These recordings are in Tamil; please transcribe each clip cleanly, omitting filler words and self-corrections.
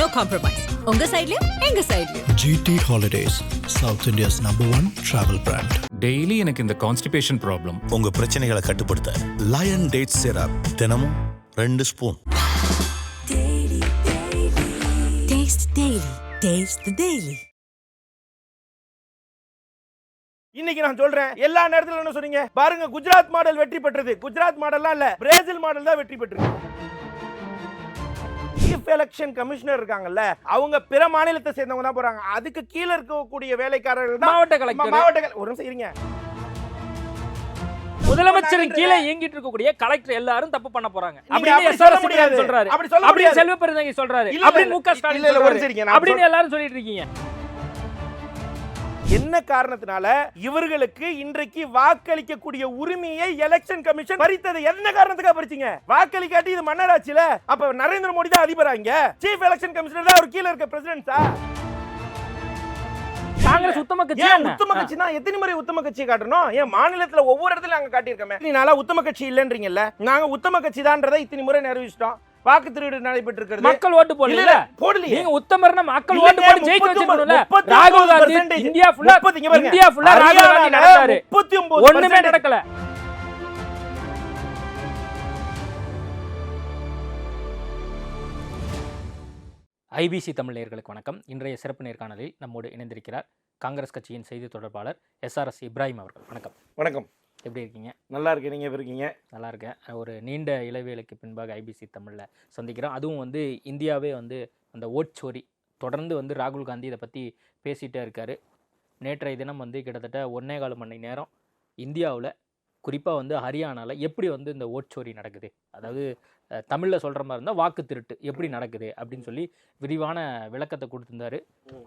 no compromise. உங்க சைடுலயும் எங்க சைடுலயும். GT Holidays, South India's #1 travel brand. Daily எனக்கு இந்த கான்ஸ்டிபேஷன் ப்ராப்ளம். உங்க பிரச்சனைகளை கட்டுப்படுத்த லயன் டேட் சிரப் தினமும் 2 spoon. Taste daily. Taste the daily. இன்னைக்கு நான் சொல்றேன், எல்லா நேரத்துல என்ன சொன்னீங்க பாருங்க, குஜராத் மாடல் வெற்றி பெற்றது. குஜராத் மாடல்லாம் இல்ல, பிரேசில் மாடல் தான் வெற்றி பெற்றது. சீஃப் எலெக்ஷன் கமிஷனர் இருக்காங்கல்ல, அவங்க பிற மாநிலத்தை சேர்ந்தவங்க தான் போறாங்க. அதுக்கு கீழ இருக்கக்கூடிய வேலைக்காரர்கள் தான் மாவட்ட கலெக்டர். ஒரு நிமிஷம் இருங்க. முதலமைச்சரின் கீழே இயங்கிட்டு இருக்கக்கூடிய கலெக்டர் எல்லாரும் தப்பு பண்ண போறாங்க அப்படின்னு சொல்ல முடியாது. சொல்றாரு. அப்படி செல்வ பெருந்தகை சொல்றாரு. அப்படி முக ஸ்டாலின் சொல்றாரு. அப்படின்னு எல்லாரும் சொல்லிட்டு இருக்கீங்க. என்ன காரணத்தினால இவர்களுக்கு இன்றைக்கு வாக்களிக்கக்கூடிய உரிமையை எலெக்ஷன் கமிஷன் பறித்தது? என்ன காரணத்துக்காக பறிச்சீங்க? வாக்களிக்காட்டி இது மன்னராட்சியில அப்ப நரேந்திர மோடி தான் அதிபராங்க. சீஃப் எலெக்ஷன் கமிஷனர் தான் ஒரு கீழ இருக்க பிரசிடென்ட்டா? காங்கிரஸ் உத்தம கட்சி. உத்தம கட்சினா எத்தனை முறை உத்தம கட்சி காட்டணும்? ஏன் மாநிலத்துல ஒவ்வொரு இடத்துல நாங்க காட்டியிருக்கோமே. நீங்க உத்தம கட்சி இல்லன்றீங்கல்ல, நாங்க உத்தம கட்சி தான்றதை இத்தனை முறை நிறைவேற்றிட்டோம். வாக்கு திருடு நடைபெற்று இருக்கிறது. மக்கள் ஓட்டு போடல. போடலையே. நீங்க உத்தமர்னா மக்கள் ஓட்டு போட்டு ஜெயிக்க வச்சிருக்கணும்ல. ராகுல் காந்தி இந்தியா ஃபுல்லா ராகுல் காந்தி நடந்தாரு. 39 ஒண்ணுமே நடக்கல. ஐபிசி தமிழ் நேயர்களுக்கு வணக்கம். இன்றைய சிறப்பு நேர்காணலில் நம்மோடு இணைந்திருக்கிறார் காங்கிரஸ் கட்சியின் செய்தி தொடர்பாளர் SRS இப்ராஹிம் அவர்கள். வணக்கம். வணக்கம். எப்படி இருக்கீங்க? நல்லா இருக்கேன். நீங்கள் எப்படி இருக்கீங்க? நல்லா இருக்கேன். ஒரு நீண்ட இடைவேளைக்கு பின்பாக ஐபிசி தமிழில் சந்திக்கிறோம். அதுவும் இந்தியாவே அந்த ஓட்சோரி தொடர்ந்து ராகுல் காந்தி இதை பற்றி பேசிகிட்டே இருக்கார். நேற்றைய தினம் கிட்டத்தட்ட 1.25 மணி நேரம் இந்தியாவில் குறிப்பாக ஹரியானாவில் எப்படி இந்த ஓட்சோரி நடக்குது, அதாவது தமிழில் சொல்கிற மாதிரி இருந்தால் வாக்கு திருட்டு எப்படி நடக்குது அப்படின்னு சொல்லி விரிவான விளக்கத்தை கொடுத்துருந்தாரு.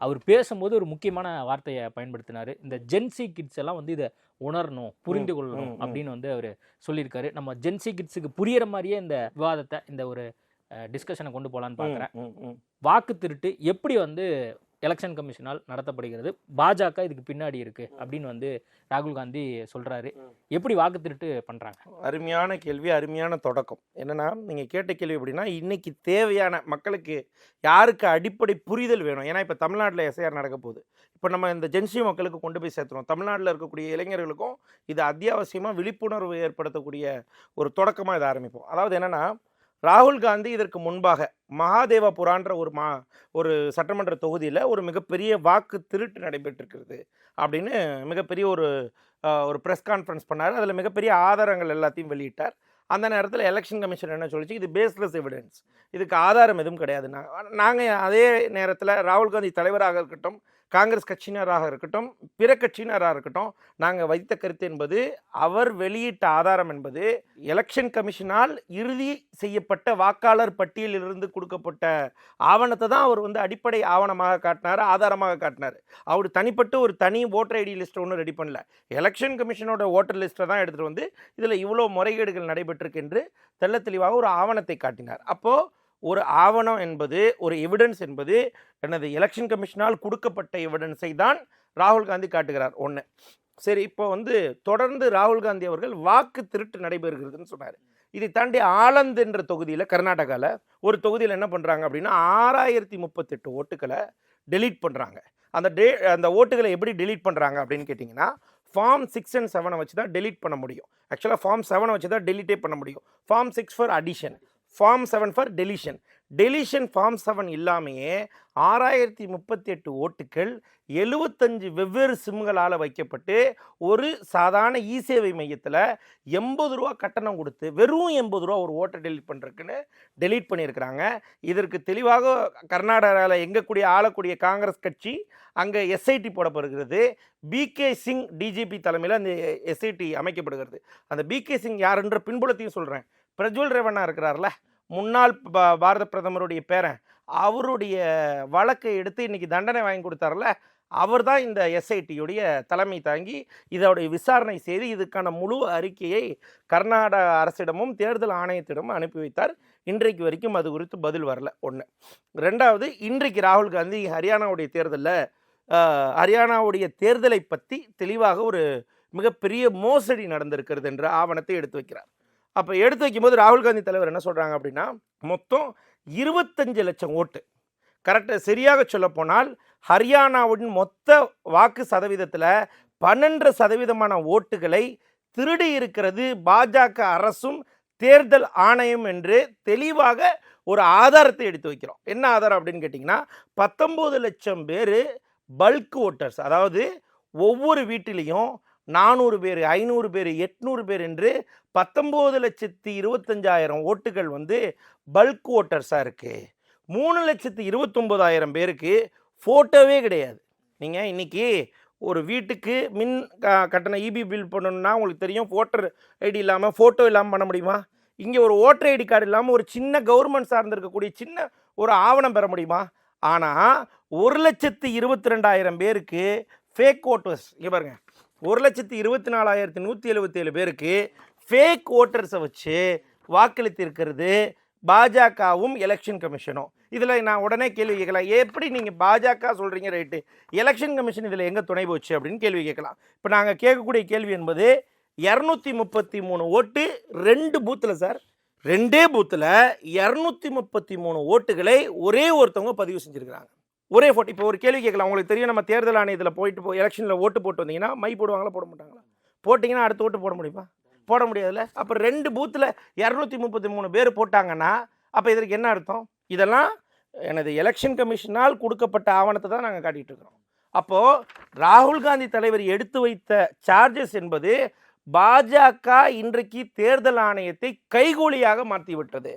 அவர் பேசும்போது ஒரு முக்கியமான வார்த்தையை பயன்படுத்தினார். இந்த ஜென்சி கிட்ஸ் எல்லாம் இதை உணரணும், புரிந்து கொள்ளணும் அப்படின்னு அவர் சொல்லியிருக்காரு. நம்ம ஜென்சி கிட்ஸுக்கு புரியிற மாதிரியே இந்த விவாதத்தை, இந்த ஒரு டிஸ்கஷனை கொண்டு போகலான்னு பார்க்குறேன். வாக்கு திருட்டு எப்படி எலெக்ஷன் கமிஷனால் நடத்தப்படுகிறது, பாஜக இதுக்கு பின்னாடி இருக்கு அப்படின்னு ராகுல் காந்தி சொல்றாரு. எப்படி வாக்கு திருட்டு பண்றாங்க? அருமையான கேள்வி, அருமையான தொடக்கம். என்னன்னா, நீங்க கேட்ட கேள்வி எப்படின்னா, இன்னைக்கு தேவையான மக்களுக்கு யாருக்கு அடிப்படை புரிதல் வேணும். ஏன்னா இப்போ தமிழ்நாட்டில் எஸ்ஐஆர் நடக்க போகுது. இப்போ நம்ம இந்த ஜென்சி மக்களுக்கு கொண்டு போய் சேர்த்துறோம். தமிழ்நாட்டில் இருக்கக்கூடிய இளைஞர்களுக்கும் இது அத்தியாவசியமாக விழிப்புணர்வு ஏற்படுத்தக்கூடிய ஒரு தொடக்கமாக இதை ஆரம்பிப்போம். அதாவது என்னன்னா, ராகுல் காந்தி இதற்கு முன்பாக மகாதேவபுரான்ற ஒரு சட்டமன்ற தொகுதியில் ஒரு மிகப்பெரிய வாக்கு திருட்டு நடைபெற்றிருக்கிறது அப்படின்னு மிகப்பெரிய ஒரு ப்ரெஸ் கான்ஃபரன்ஸ் பண்ணார். அதில் மிகப்பெரிய ஆதாரங்கள் எல்லாத்தையும் வெளியிட்டார். அந்த நேரத்தில் எலெக்ஷன் கமிஷன் என்ன சொல்லிச்சு, இது பேஸ்லெஸ் எவிடன்ஸ், இதுக்கு ஆதாரம் எதுவும் கிடையாது. நாங்கள் அதே நேரத்தில் ராகுல் காந்தி தலைவராக இருக்கட்டும், காங்கிரஸ் கட்சியினராக இருக்கட்டும், பிற கட்சியினராக இருக்கட்டும், நாங்கள் வைத்த கருத்து என்பது, அவர் வெளியிட்ட ஆதாரம் என்பது எலெக்ஷன் கமிஷனால் இறுதி செய்யப்பட்ட வாக்காளர் பட்டியலிலிருந்து கொடுக்கப்பட்ட ஆவணத்தை தான் அவர் அடிப்படை ஆவணமாக காட்டினார், ஆதாரமாக காட்டினார். அவர் தனிப்பட்டு ஒரு தனி ஓட்டர் ஐடி லிஸ்ட்டை ஒன்றும் ரெடி பண்ணல. எலெக்ஷன் கமிஷனோட ஓட்டர் லிஸ்ட்டை தான் எடுத்துகிட்டு இதில் இவ்வளோ முறைகேடுகள் நடைபெற்றிருக்கு என்று தெள்ள தெளிவாக ஒரு ஆவணத்தை காட்டினார். அப்போது ஒரு ஆவணம் என்பது, ஒரு எவிடன்ஸ் என்பது எனது எலெக்ஷன் கமிஷனால் கொடுக்கப்பட்ட எவிடன்ஸை தான் ராகுல் காந்தி காட்டுகிறார். ஒன்று. சரி, இப்போ தொடர்ந்து ராகுல் காந்தி அவர்கள் வாக்கு திருட்டு நடைபெறுகிறதுன்னு சொன்னார். இதை தாண்டி ஆலந்த் என்ற தொகுதியில், கர்நாடகாவில் ஒரு தொகுதியில் என்ன பண்ணுறாங்க அப்படின்னா, 6038 ஓட்டுகளை டெலீட் பண்ணுறாங்க. அந்த ஓட்டுகளை எப்படி டெலீட் பண்ணுறாங்க அப்படின்னு கேட்டிங்கன்னா, ஃபார்ம் 6 and 7 வச்சு தான் டெலீட் பண்ண முடியும். ஆக்சுவலாக ஃபார்ம் 7 வச்சு தான் டெலீட்டே பண்ண முடியும். Form 6 for addition, form 7 for deletion form 7 இல்லாமையே 6038 ஓட்டுகள் 75 வெவ்வேறு சிம்களால் வைக்கப்பட்டு ஒரு சாதாரண இ சேவை மையத்தில் 80 ரூபா கட்டணம் கொடுத்து வெறும் 80 ரூபா ஒரு ஓட்டை டெலீட் பண்ணுறதுக்குன்னு டெலீட் பண்ணியிருக்கிறாங்க. இதற்கு தெளிவாக கர்நாடகாவில் ஆளக்கூடிய காங்கிரஸ் கட்சி அங்கே எஸ்ஐடி போடப்படுகிறது. பிகே சிங் டிஜிபி தலைமையில் அந்த எஸ்ஐடி அமைக்கப்படுகிறது. அந்த பிகே சிங் யாருன்ற பின்புலத்தையும் சொல்கிறேன். பிரஜ்வல் ரேவண்ணா இருக்கிறார்ல, முன்னாள் பாரத பிரதமருடைய பேரன், அவருடைய வழக்கை எடுத்து இன்னைக்கு தண்டனை வாங்கி கொடுத்தார்ல, அவர் தான் இந்த எஸ்ஐடியுடைய தலைமை தாங்கி இதோடைய விசாரணை செய்து இதுக்கான முழு அறிக்கையை கர்நாடக அரசிடமும் தேர்தல் ஆணையத்திடமும் அனுப்பி வைத்தார். இன்றைக்கு வரைக்கும் அது குறித்து பதில் வரல. ஒன்று. ரெண்டாவது, இன்றைக்கு ராகுல் காந்தி ஹரியானாவுடைய தேர்தலை பற்றி தெளிவாக ஒரு மிகப்பெரிய மோசடி நடந்திருக்கிறது என்ற ஆவணத்தை எடுத்து வைக்கிறார். அப்போ எடுத்து வைக்கும்போது ராகுல் காந்தி தலைவர் என்ன சொல்கிறாங்க அப்படின்னா, மொத்தம் 25 லட்சம் ஓட்டு கரெக்டாக சரியாக சொல்லப்போனால் ஹரியானாவின் மொத்த வாக்கு சதவீதத்தில் 12% ஓட்டுகளை திருடி இருக்கிறது பாஜக அரசும் தேர்தல் ஆணையம் என்று தெளிவாக ஒரு ஆதாரத்தை எடுத்து வைக்கிறோம். என்ன ஆதாரம் அப்படின்னு கேட்டிங்கன்னா 19 லட்சம் பேர் பல்க் ஓட்டர்ஸ், அதாவது ஒவ்வொரு வீட்டிலையும் 400 பேர் 500 பேர் 800 பேர் என்று 19,25,000 ஓட்டுகள் வந்து பல்க் ஓட்டர்ஸாக இருக்குது. 3,29,000 பேருக்கு ஃபோட்டோவே கிடையாது. நீங்கள் இன்றைக்கி ஒரு வீட்டுக்கு மின் கட்டணம் இபி பில் பண்ணணுன்னா உங்களுக்கு தெரியும், ஓட்டர் ஐடி இல்லாமல் ஃபோட்டோ இல்லாமல் பண்ண முடியுமா? இங்கே ஒரு ஓட்டர் ஐடி கார்டு இல்லாமல் ஒரு சின்ன கவர்மெண்ட் சார்ந்திருக்கக்கூடிய சின்ன ஒரு ஆவணம் பெற முடியுமா? ஆனால் 1,22,000 பேருக்கு ஃபேக் ஓட்டர்ஸ், இங்கே பாருங்கள், 1,24,177 பேருக்கு ஃபேக் ஓட்டர்ஸை வச்சு வாக்களித்திருக்கிறது பாஜகவும் எலெக்ஷன் கமிஷனும். இதில் நான் உடனே கேள்வி கேட்கலாம், எப்படி நீங்கள் பாஜக சொல்கிறீங்க, ரைட்டு, எலெக்ஷன் கமிஷன் இதில் எங்கே துணை போச்சு அப்படின்னு கேள்வி கேட்கலாம். இப்போ நாங்கள் கேட்கக்கூடிய கேள்வி என்பது 233 ஓட்டு 2 பூத்தில் சார், 2 பூத்தில் 233 ஓட்டுகளை ஒரே ஒருத்தவங்க பதிவு செஞ்சுருக்கிறாங்க. ஒரே ஃபோட்டோ. இப்போ ஒரு கேள்வி கேட்கலாம், உங்களுக்கு தெரியும், நம்ம தேர்தல் ஆணையத்தில் போயிட்டு எலெக்ஷனில் ஓட்டு போட்டு வந்தீங்கன்னா மை போடுவாங்களா போட மாட்டாங்களா? போட்டிங்கன்னா அடுத்த ஓட்டு போட முடியுமா? போட முடியாதுல்ல. அப்போ 2 பூத்தில் 233 பேர் போட்டாங்கன்னா அப்போ இதற்கு என்ன அர்த்தம்? இதெல்லாம் எனது எலெக்ஷன் கமிஷனால் கொடுக்கப்பட்ட ஆவணத்தை தான் நாங்கள் காட்டிகிட்டு இருக்கிறோம். அப்போது ராகுல் காந்தி தலைவர் எடுத்து வைத்த சார்ஜஸ் என்பது பாஜக இன்றைக்கு தேர்தல் ஆணையத்தை கைகூலியாக மாற்றிவிட்டது.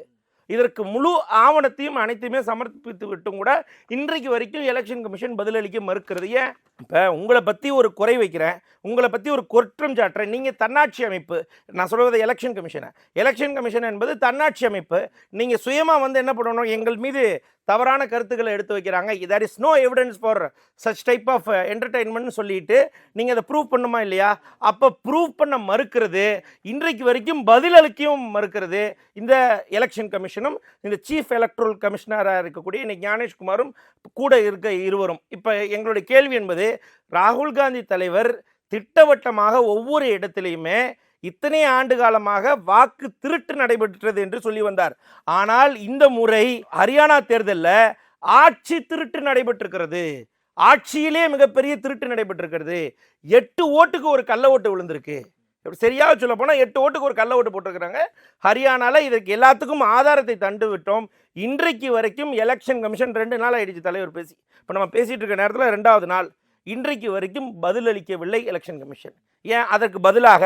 இதற்கு முழு ஆவணத்தையும் அனைத்தையுமே சமர்ப்பித்து விட்டும் கூட இன்றைக்கு வரைக்கும் எலெக்ஷன் கமிஷன் பதிலளிக்க மறுக்கிறது. ஏன்? இப்போ உங்களை பற்றி ஒரு குறை வைக்கிறேன், உங்களை பற்றி ஒரு குற்றம் சாட்டுறேன், நீங்கள் தன்னாட்சி அமைப்பு, நான் சொல்வது எலெக்ஷன் கமிஷன் என்பது தன்னாட்சி அமைப்பு. நீங்கள் சுயமாக வந்து என்ன பண்ணணும், எங்கள் மீது தவறான கருத்துக்களை எடுத்து வைக்கிறாங்க, there is no evidence for such type of என்டர்டெயின்மெண்ட்னு சொல்லிட்டு நீங்கள் அதை ப்ரூவ் பண்ணுமா இல்லையா? அப்போ ப்ரூவ் பண்ண மறுக்கிறது, இன்றைக்கு வரைக்கும் பதிலளிக்கவும் மறுக்கிறது இந்த எலெக்ஷன் கமிஷனும் இந்த சீஃப் எலக்ட்ரல் கமிஷனராக இருக்கக்கூடிய இன்னைக்கு ஞானேஷ்குமாரும் கூட இருக்க இருவரும். இப்போ எங்களுடைய கேள்வி என்பது, ராகுல் காந்தி தலைவர் திட்டவட்டமாக ஒவ்வொரு இடத்திலையுமே இத்தனை ஆண்டு காலமாக வாக்கு திருட்டு நடைபெற்றது என்று சொல்லி வந்தார். ஆனால் இந்த முறை ஹரியானா தேர்தலில் ஆட்சி திருட்டு நடைபெற்றிருக்கிறது. ஆட்சியிலே மிகப்பெரிய திருட்டு நடைபெற்றிருக்கிறது. 8 ஓட்டுக்கு ஒரு கள்ள ஓட்டு விழுந்திருக்கு. சரியாக சொல்ல போனால் 8 ஓட்டுக்கு ஒரு கள்ள ஓட்டு போட்டிருக்கிறாங்க ஹரியானாவில். இதற்கு எல்லாத்துக்கும் ஆதாரத்தை தண்டு விட்டோம். இன்றைக்கு வரைக்கும் எலெக்ஷன் கமிஷன் 2 நாள் ஆயிடுச்சு தலைவர் பேசி. இப்போ நம்ம பேசிகிட்டு இருக்க நேரத்தில் 2வது நாள், இன்றைக்கு வரைக்கும் பதிலளிக்கவில்லை எலெக்ஷன் கமிஷன். ஏன்? அதற்கு பதிலாக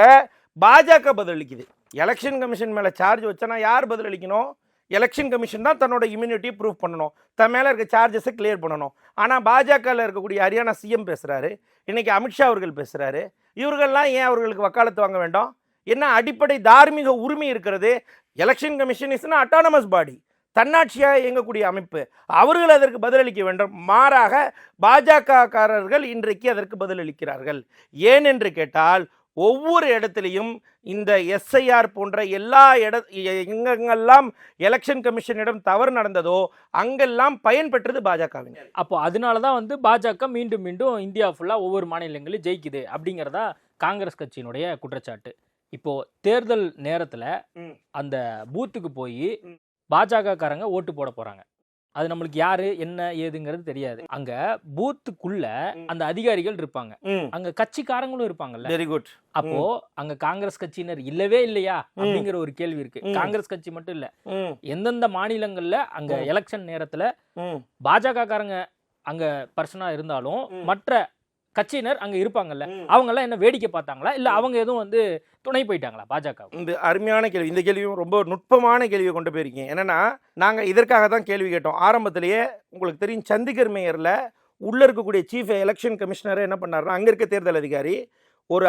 பாஜக பதிலளிக்குது. எலெக்ஷன் கமிஷன் மேலே சார்ஜ் வச்சனா யார் பதிலளிக்கணும்? எலெக்ஷன் கமிஷன் தான் தன்னோட இம்யூனிட்டியை ப்ரூவ் பண்ணணும், தன் மேலே இருக்க சார்ஜஸை கிளியர் பண்ணணும். ஆனால் பாஜகவில் இருக்கக்கூடிய ஹரியானா சிஎம் பேசுகிறாரு, இன்றைக்கி அமித்ஷா அவர்கள் பேசுகிறாரு. இவர்கள்லாம் ஏன் அவர்களுக்கு வக்காலத்து வாங்க வேண்டாம்? என்ன அடிப்படை தார்மீக உரிமை இருக்கிறது? Election commission is autonomous body, தன்னாட்சியாக இயங்கக்கூடிய அமைப்பு. அவர்கள் அதற்கு பதிலளிக்க வேண்டும். மாறாக பாஜகக்காரர்கள் இன்றைக்கு அதற்கு பதிலளிக்கிறார்கள். ஏன் என்று கேட்டால், ஒவ்வொரு இடத்திலையும் இந்த எஸ்ஐஆர் போன்ற எல்லா எங்கெங்கெல்லாம் எலெக்ஷன் கமிஷனிடம் தவறு நடந்ததோ அங்கெல்லாம் பயன்பெற்றது பாஜகவினர். அப்போ அதனால தான் வந்து பாஜக மீண்டும் மீண்டும் இந்தியா ஃபுல்லாக ஒவ்வொரு மாநிலங்களிலும் ஜெயிக்குது அப்படிங்கிறதா காங்கிரஸ் கட்சியினுடைய குற்றச்சாட்டு. இப்போ தேர்தல் நேரத்தில் அந்த பூத்துக்கு போய் பாஜக காரங்க ஓட்டு போட போறாங்க. அது நம்மளுக்கு யாரு என்ன ஏதுங்கிறது தெரியாது. அங்க பூத்துக்குள்ள அந்த அதிகாரிகள் இருப்பாங்க, அங்க கட்சிக்காரங்களும் இருப்பாங்கல்ல. Very good. அப்போ அங்க காங்கிரஸ் கட்சியினர் இல்லவே இல்லையா அப்படிங்கிற ஒரு கேள்வி இருக்கு. காங்கிரஸ் கட்சி மட்டும் இல்ல, எந்தெந்த மாநிலங்கள்ல அங்க எலெக்ஷன் நேரத்துல பாஜக காரங்க அங்க பர்சனா இருந்தாலும் மற்ற கட்சியினர் அங்க இருப்பாங்கல்ல, அவங்க எல்லாம் என்ன வேடிக்கை பார்த்தாங்களா, இல்ல அவங்க எதுவும் வந்து துணை போயிட்டாங்களா பாஜக? இந்த அருமையான கேள்வி. இந்த கேள்வியும் ரொம்ப நுட்பமான கேள்வியை கொண்டு போயிருக்கீங்க. என்னன்னா, நாங்கள் இதற்காக தான் கேள்வி கேட்டோம். ஆரம்பத்திலேயே உங்களுக்கு தெரியும், சண்டிகர் மேயரில் உள்ள இருக்கக்கூடிய சீஃப் எலெக்ஷன் கமிஷனரை என்ன பண்ணாருன்னா, அங்கே இருக்க தேர்தல் அதிகாரி ஒரு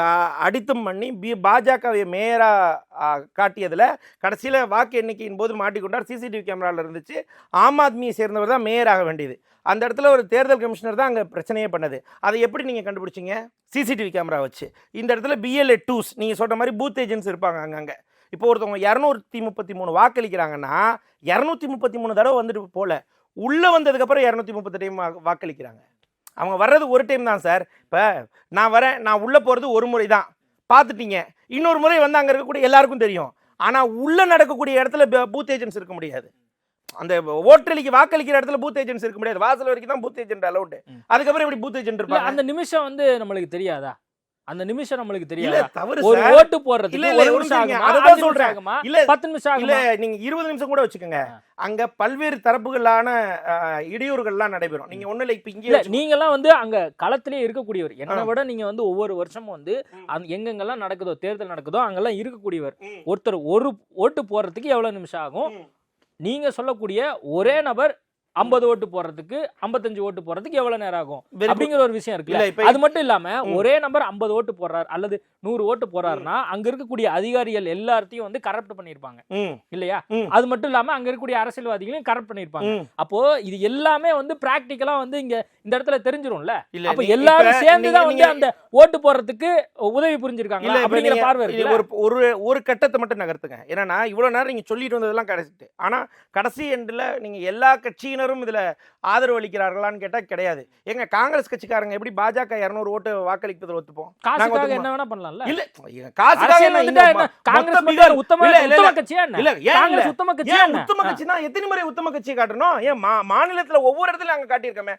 அடித்தம் பண்ணி பாஜகவை மேயராக காட்டியதில் கடைசியில் வாக்கு எண்ணிக்கையின் போது மாட்டிக்கொண்டார். சிசிடிவி கேமராவில் இருந்துச்சு. ஆம் ஆத்மியை சேர்ந்தவர் தான் மேயராக வேண்டியது. அந்த இடத்துல ஒரு தேர்தல் கமிஷனர் தான் அங்கே பிரச்சனையே பண்ணது. அதை எப்படி நீங்கள் கண்டுபிடிச்சிங்க? சிசிடிவி கேமரா வச்சு. இந்த இடத்துல BLA 2s நீங்கள் சொல்கிற மாதிரி பூத் ஏஜென்ட்ஸ் இருப்பாங்க அங்கங்கே. இப்போ ஒருத்தவங்க 233 வாக்களிக்கிறாங்கன்னா 233 தடவை வந்துட்டு போல, உள்ளே வந்ததுக்கப்புறம் 230 டைம் வாக்களிக்கிறாங்க. அவங்க வர்றது ஒரு டைம் தான் சார். இப்போ நான் வரேன், நான் உள்ளே போகிறது ஒரு முறை தான், பார்த்துட்டீங்க. இன்னொரு முறை வந்து அங்கே இருக்கக்கூடிய எல்லாருக்கும் தெரியும். ஆனால் உள்ளே நடக்கக்கூடிய இடத்துல பூத் ஏஜென்ட்ஸ் இருக்க முடியாது. அந்த ஓட்டலிக்கு வாக்களிக்கிற இடத்துல பூத் ஏஜென்ட்ஸ் இருக்க முடியாது, வாசல் வரைக்கும் தான் பூத் ஏஜென்ட் அலௌட். அதுக்கப்புறம் எப்படி பூத் ஏஜென்ட் இருப்பாங்க? அந்த நிமிஷம் வந்து நம்மளுக்கு தெரியாதா? அந்த நிமிஷம் நம்மளுக்கு இல்ல தெரியாது. தவறு ஒரு சார். ஓட்டு போடுறதுக்கு இல்ல, 1 இல்ல, நிமிஷம் இருங்க, ஆகுமா? அதுதான் 5 நிமிஷம் சொல்றேன். ஆகுமா? இல்ல, 10 நிமிஷம் இல்ல ஆகுமா? நீங்க 20 நிமிஷம் கூட வச்சுக்கோங்க. அங்க பல்வேறு தரப்புகளான இடையூறுகள்லாம் நடைபெறும். நீங்க ஒண்ணு இல்ல, இப்ப இல்ல இங்கே நீங்கெல்லாம் வந்து அங்க களத்திலே இருக்கக்கூடியவர். என்னை விட நீங்க வந்து ஒவ்வொரு வருஷமும் வந்து எங்கெங்கெல்லாம் நடக்குதோ, தேர்தல் நடக்குதோ அங்கெல்லாம் இருக்கக்கூடியவர். ஒருத்தர் ஒரு ஓட்டு போடுறதுக்கு எவ்வளவு நிமிஷம் ஆகும்? நீங்க சொல்லக்கூடிய ஒரே நபர் 50 ஓட்டு போடுறதுக்கு 55 ஓட்டு போடுறதுக்கு எவ்வளவு நேரம் ஆகும் அப்படிங்கிற ஒரு விஷயம் இருக்குல்ல. அது மட்டும் இல்லாம ஒரே நபர் 50 ஓட்டு போடுறாரு அல்லது 100 ஓட்டு போடுறாருன்னா அங்க இருக்கக்கூடிய அதிகாரிகள் எல்லாத்தையும் வந்து கரப்ட் பண்ணிருப்பாங்க இல்லையா? அது மட்டும் இல்லாம அங்க இருக்கக்கூடிய அரசியல்வாதிகளையும் கரப்ட் பண்ணிருப்பாங்க. அப்போ இது எல்லாமே வந்து பிராக்டிக்கலா வந்து இங்க இந்த இடத்துல தெரிஞ்சிரும்ல. அப்ப எல்லாரும் சேர்ந்துதான் வந்து அந்த ஓட்டு போடுறதுக்கு உதவி புரிஞ்சிருக்காங்க அப்படிங்கிற பார்வை இருக்கு. ஒரு கட்டத்தை மட்டும் நகர்த்துங்க. ஏன்னா இவ்வளவு நேரம் நீங்க சொல்லிட்டு வந்ததெல்லாம் கடைசிட்டு, ஆனா கடைசி எண்டுல நீங்க எல்லா கட்சியினரும் இதுல ஆதரவு அளிக்கிறார்களான்னு கேட்டா கிடையாது. எங்க காங்கிரஸ் கட்சிக்காரங்க எப்படி பாஜக 200 ஓட்டு வாக்களிப்பதில் ஒத்துப்போம்? காசுக்காக என்ன வேணா பண்ணலாம்ல. இல்ல காசுக்காக காங்கிரஸ் உத்தம கட்சியா என்ன? இல்ல காங்கிரஸ் உத்தம கட்சியா என்ன? உத்தம கட்சினா எத்தனை முறை உத்தம கட்சி காட்டணும்? ஏன் மாநிலத்துல ஒவ்வொரு இடத்துல நாங்க காட்டியிருக்கோமே.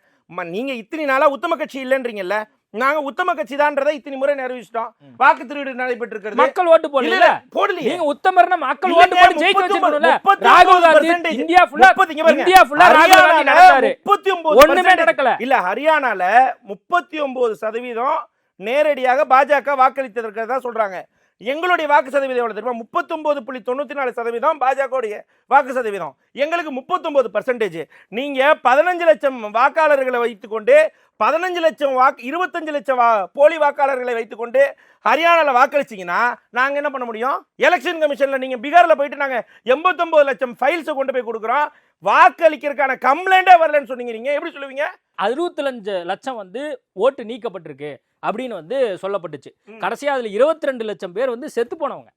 நீங்க இத்தனை நாளா உத்தம கட்சி இல்லன்றீங்கல்ல, நாங்க உத்தம கட்சி தான்றதை இத்தனை முறை நிறைவேற்றிட்டோம். வாக்கு திருடு நடைபெற்று இருக்கிறது. மக்கள் ஓட்டு போடல போடலையே. நீங்க உத்தமர்னா மக்கள் ஓட்டு போட்டு ஜெயிக்க வச்சிருக்கணும்ல. ராகுல் காந்தி இந்தியா ஃபுல்லா ராகுல் காந்தி நடந்தாரு. 39 ஒண்ணுமே நடக்கல. இல்ல ஹரியானால 39% நேரடியாக பாஜக வாக்களித்ததற்காக சொல்றாங்க. எங்களுடைய வாக்கு சதவீதம் எவ்வளவு தெரியுமா? 39.94% பாஜகவுடைய வாக்கு சதவீதம். எங்களுக்கு 39%. நீங்க 15 லட்சம் வாக்காளர்களை வைத்துக்கொண்டு 15 லட்சம் 25 லட்சம் போலி வாக்காளர்களை வைத்துக்கொண்டு ஹரியானால வாக்களிச்சீங்கன்னா நாங்க என்ன பண்ண முடியும்? எலெக்ஷன் கமிஷன்ல நீங்க பீகார்ல போயிட்டு நாங்க 89 லட்சம் ஃபைல்ஸ் கொண்டு போய் கொடுக்குறோம், வாக்களிக்கிறதுக்கான கம்ப்ளைண்டே வரலன்னு சொன்னீங்க. நீங்க எப்படி சொல்லுவீங்க? 65 லட்சம் வந்து ஓட்டு நீக்கப்பட்டிருக்கு அப்படின்னு வந்து சொல்லப்பட்டுச்சு. கடைசியா அதுல 22 லட்சம் பேர் வந்து செத்து போனவங்க.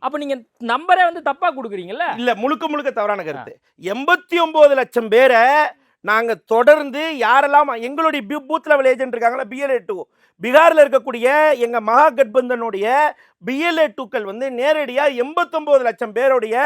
அப்ப நீங்க நம்பரே வந்து தப்பா கொடுக்குறீங்கல்ல. இல்ல, முழுக்க தவறான கருத்து. 89 லட்சம் பேரை நாங்க தொடர்ந்து யாரெல்லாம் எங்களுடைய பூத் லெவல் ஏஜென்ட் இருக்காங்களா, BLA2 பீகார்ல இருக்கக்கூடிய எங்க மகா கட்பந்தனுடைய BLA2க்கள் வந்து நேரடியா 89 லட்சம் பேருடைய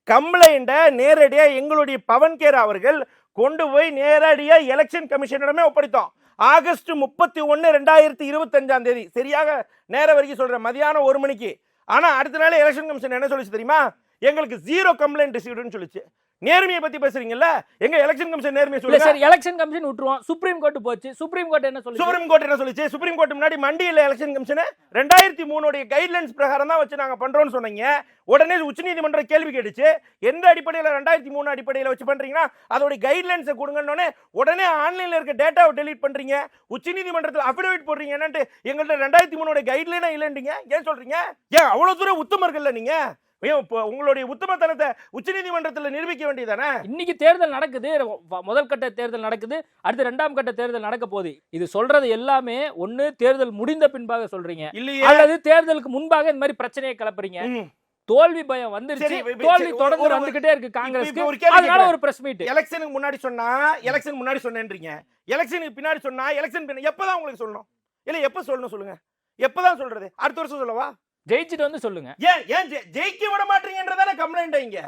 கம்ப்ளைண்ட நேரடியா எங்களுடைய பவன் கேரா அவர்கள் கொண்டு போய் நேரடியா எலெக்ஷன் கமிஷனிடமே ஒப்படைத்தோம். ஆகஸ்ட் 31, 2025 சரியாக நேர வரைக்கும் சொல்றேன், மதியானம் 1 மணிக்கு. ஆனா அடுத்த நாள் எலெக்ஷன் கமிஷன் என்ன சொல்லிச்சு தெரியுமா? எங்களுக்கு 0 கம்ப்ளைண்ட் ரிசீவ்டுன்னு சொல்லிச்சு. நேர்மையை பத்தி பேசுறீங்கல்ல, எங்க எலெக்ஷன் கமிஷன் நேர்மையை சொல்லுங்க. சரி, எலெக்ஷன் கமிஷன் விட்டுருவோம். சுப்ரீம் கோர்ட் போச்சு. சுப்ரீம் கோர்ட் என்ன சொல்லுச்சு? சுப்ரீம் கோர்ட் முன்னாடி மண்டியில் எலெக்ஷன் கமிஷன் 2003 உடைய கைட்லைன்ஸ் பிரகாரம் தான் வச்சு நாங்க பண்றோம்னு சொன்னீங்க. உடனே உச்சநீதிமன்றம் கேள்வி கேட்டுச்சு, எந்த அடிப்படையில் 2003 அடிப்படையில் வச்சு பண்றீங்கன்னா அதோட கைட்லைன்ஸை கொடுங்கன்னு. உடனே ஆன்லைன்ல இருக்க டேட்டாவை டெலீட் பண்றீங்க, உச்சநீதிமன்றத்தில் அஃபிடவிட் போடுறீங்க. என்னன்ட்டு எங்கள்ட்ட 2003 கைட்லைனா இல்லைன்றீங்க. ஏன் சொல்றீங்க? ஏன் அவ்வளவு தூரம் உத்தமர்கள் நீங்க? உங்களுடைய உத்தமத்தனத்தை உச்சநீதிமன்றத்தில் நிரூபிக்க வேண்டியதானே? இன்னைக்கு தேர்தல் நடக்குது, முதல் கட்ட தேர்தல் நடக்குது, அடுத்து 2ஆம் கட்ட தேர்தல் நடக்க போகுது. இது சொல்றது எல்லாமே ஒண்ணு தேர்தல் முடிந்த பின்பாக சொல்றீங்க, அல்லது தேர்தலுக்கு முன்பாக இந்த மாதிரி பிரச்சனையை கிளப்புறீங்க. தோல்வி பயம் வந்துருச்சு, தோல்வி தொடர்ந்து வந்துகிட்டே இருக்கு காங்கிரஸ்க்கு. அதனால ஒரு பிரஸ் மீட். எலெக்ஷனுக்கு முன்னாடி சொன்னா எலெக்ஷன் முன்னாடி சொன்னேன்றீங்க, எலெக்ஷனுக்கு பின்னாடி சொன்னா எலெக்ஷன் எப்பதான் உங்களுக்கு சொல்லணும்? இல்ல எப்ப சொல்லணும் சொல்லுங்க? எப்பதான் சொல்றது? அடுத்த வருஷம் சொல்லவா? ஜெயிச்சுட்டு வந்து சொல்லுங்க. ஏன் ஜெயிக்க விட மாட்டீங்கன்றதான கம்ப்ளைண்ட். இங்க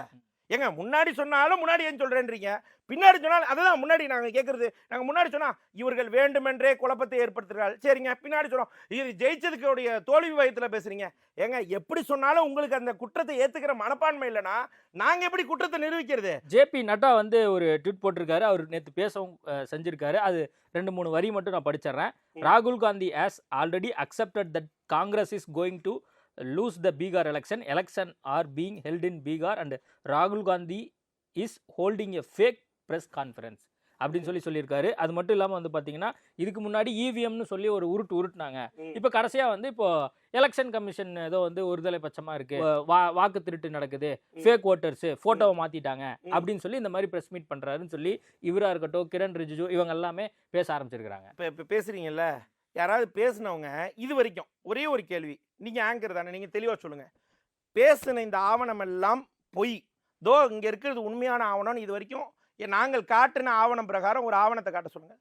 ஏங்க முன்னாடி சொன்னாலும் முன்னாடி ஏன் சொல்றேன்றீங்க, பின்னாடி சொன்னாலும் அதுதான் முன்னாடி நாங்க கேட்கறது. நாங்க முன்னாடி சொன்னா இவர்கள் வேண்டுமென்றே குழப்பத்தை ஏற்படுத்துறாங்க, சரிங்க. பின்னாடி சொன்னோம் இது ஜெயிச்சதுக்கு தோல்வி பயத்துல பேசுறீங்க. ஏங்க எப்படி சொன்னாலும் உங்களுக்கு அந்த குற்றத்தை ஏத்துக்கிற மனப்பான்மை இல்லைன்னா நாங்க எப்படி குற்றத்தை நிரூபிக்கிறது? JP நட்டா வந்து ஒரு ட்வீட் போட்டிருக்காரு, அவர் நேற்று பேசவும் செஞ்சிருக்காரு. அது 2-3 வரி மட்டும் நான் படிச்சிடறேன். ராகுல் Gandhi has already accepted that Congress is going to lose the Bihar election are being held in Bihar and Rahul Gandhi is holding a fake press conference அப்படின்னு சொல்லியிருக்காரு. அது மட்டும் இல்லாமல் வந்து பார்த்தீங்கன்னா இதுக்கு முன்னாடி EVMனு சொல்லி ஒரு உருட்டுனாங்க. இப்போ கடைசியாக வந்து இப்போ எலெக்ஷன் கமிஷன் ஏதோ வந்து ஒருதலை பட்சமாக இருக்கு, வாக்கு திருட்டு நடக்குது, ஃபேக் ஓட்டர்ஸ் ஃபோட்டோவை மாற்றிட்டாங்க அப்படின்னு சொல்லி இந்த மாதிரி ப்ரெஸ் மீட் பண்ணுறாருன்னு சொல்லி இவராக இருக்கட்டும், கிரண் ரிஜிஜு இவங்க எல்லாமே பேச ஆரம்பிச்சிருக்கிறாங்க. இப்போ பேசுறீங்கல்ல, யாராவது பேசினவங்க இது வரைக்கும் ஒரே ஒரு கேள்வி, நீங்க ஆங்கர் தானே, நீங்க தெளிவா சொல்லுங்க, பேசின இந்த ஆவணம் எல்லாம் பொய், தோ இங்க இருக்கிறது உண்மையான ஆவணம், இது வரைக்கும் நாங்கள் காட்டின ஆவணம் பிரகாரம் ஒரு ஆவணத்தை காட்ட சொல்லுங்க.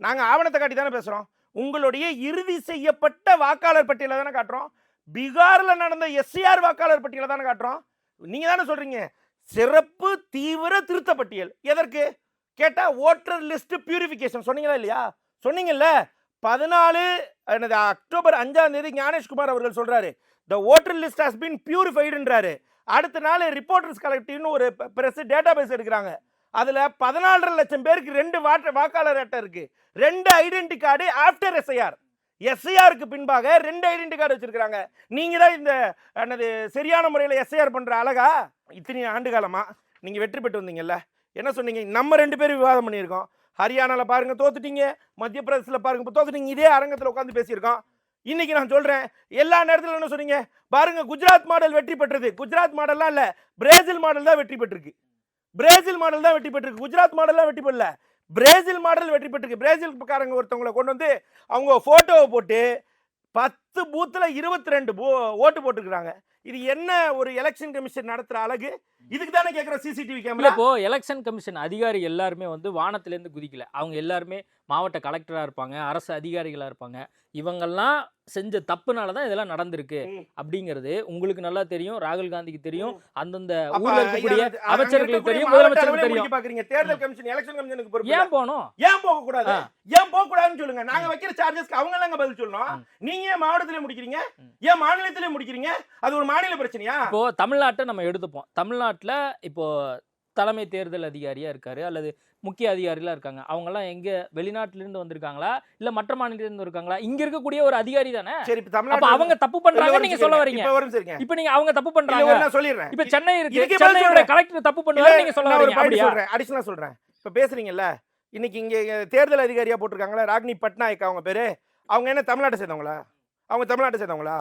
நாங்க ஆவணத்தை காட்டி தானே பேசுறோம். உங்களுடைய இறுதி செய்யப்பட்ட வாக்காளர் பட்டியலை தானே காட்டுறோம். பீகார்ல நடந்த SCR வாக்காளர் பட்டியலை தானே காட்டுறோம். நீங்க தானே சொல்றீங்க சிறப்பு தீவிர திருத்த பட்டியல். எதற்கு கேட்டா ஓட்டர் லிஸ்ட் பியூரிஃபிகேஷன். சொன்னீங்களா இல்லையா? சொன்னீங்கல்ல. 14 அக்டோபர் 5ஆம் தேதி ஞானேஷ்குமார் அவர்கள் சொல்றாரு the voter list has been purifiedன்றாரு. அடுத்த நாள் ரிப்போர்ட்டர்ஸ் கலெக்டிவ்னு ஒரு பிரஸ் டேட்டாபேஸ் எடுக்கிறாங்க. அதுல 14.5 லட்சம் பேருக்கு 2 வாக்காளர் அட்டை இருக்கு, 2 ஐடென்டி கார்டு ஆஃப்டர் எஸ்ஐஆர். எஸ்ஐஆருக்கு பின்பாக 2 ஐடென்டி கார்டு வச்சிருக்காங்க. நீங்க தான் இந்த சரியான முறையில் எஸ்ஐஆர் பண்ற அழகா? இத்தனை ஆண்டு காலமா நீங்க வெற்றி பெற்று வந்தீங்கல்ல, என்ன சொன்னீங்க? நம்ம 2 பேரும் விவாதம் பண்ணியிருக்கோம். ஹரியானால பாருங்க தோத்துட்டீங்க, மத்திய பிரதேசத்தில் பாருங்க தோத்துட்டீங்க. இதே அரங்கத்தில் உட்காந்து பேசியிருக்கோம். இன்னைக்கு நான் சொல்றேன், எல்லா நேரத்தில் என்ன சொன்னீங்க? பாருங்க குஜராத் மாடல் வெற்றி பெற்றது. குஜராத் மாடல்லாம் இல்ல, பிரேசில் மாடல் தான் வெற்றி பெற்றிருக்கு. பிரேசில் மாடல் தான் வெற்றி பெற்றிருக்கு. குஜராத் மாடல் தான் வெற்றி பெறல, பிரேசில் மாடல் வெற்றி பெற்றிருக்கு. பிரேசில்காரங்க ஒருத்தவங்களை கொண்டு வந்து அவங்க போட்டோவை போட்டு 10 பூத்துல 22 ஓட்டு போட்டுருக்காங்க. இது என்ன ஒரு எலெக்ஷன் கமிஷன் நடத்துற அழகு? இதுக்கு தானே கேட்குறோம் சிசிடிவி கேமரா. இப்போ எலெக்ஷன் கமிஷன் அதிகாரி எல்லாருமே வந்து வானத்திலேருந்து குதிக்கல. அவங்க எல்லாருமே மாவட்ட கலெக்டரா இருப்பாங்க, அரசு அதிகாரிகளா இருப்பாங்க. இவங்கெல்லாம் செஞ்ச தப்புனால தான் இதெல்லாம் நடந்திருக்கு அப்படிங்கிறது உங்களுக்கு நல்லா தெரியும், ராகுல் காந்திக்கு தெரியும், அந்தந்த ஊர்ல இருக்கக்கூடிய அமைச்சர்களுக்கு தெரியும், முதலமைச்சருக்கு தெரியும். பாக்குறீங்க தேர்தல் கமிஷன் எலெக்ஷன் கமிஷனுக்கு பொறுப்பு. ஏன் போகணும்? ஏன் போக கூடாது? ஏன் போக கூடாதுன்னு சொல்லுங்க. நாங்க வைக்கிற சார்ஜஸ்க்கு அவங்க எல்லாம் பதில் சொல்லணும். நீங்க ஏன் மாவட்டத்திலே முடிக்கிறீங்க? ஏன் மாநிலத்திலே முடிக்கிறீங்க? அது ஒரு மாநில பிரச்சனையா? இப்போ தமிழ்நாட்டை நம்ம எடுத்துப்போம். தமிழ்நாட்டுல இப்போ தலைமை தேர்தல் அதிகாரியா இருக்காரு அல்லது முக்கிய அதிகாரிகளா இருக்காங்க. அவங்க எல்லாம் எங்க வெளிநாட்டுல இருந்து வந்திருக்காங்களா இல்ல மற்ற மாநிலத்துல இருந்து இருக்காங்களா? இங்க இருக்கக்கூடிய ஒரு அதிகாரி தானே. சரி, அப்ப அவங்க தப்பு பண்றாங்க நீங்க சொல்ல வரீங்க. இப்ப நீங்க அவங்க தப்பு பண்றாங்க நான் சொல்லிடுறேன். இப்ப சென்னை இருக்கு, சென்னையோட கலெக்டர் தப்பு பண்றாரு நீங்க சொல்ல வரீங்க. அப்படியே சொல்றேன், அடிஷனலா சொல்றேன். இப்ப பேசுறீங்கல்ல, இன்னைக்கு இங்க தேர்தல் அதிகாரியா போட்டிருக்காங்களா ராகினி பட்நாயக் அவங்க பேரு. அவங்க என்ன தமிழ்நாட்டை சேர்ந்தவங்களா? அவங்க தமிழ்நாட்டை சேர்ந்தவங்களா?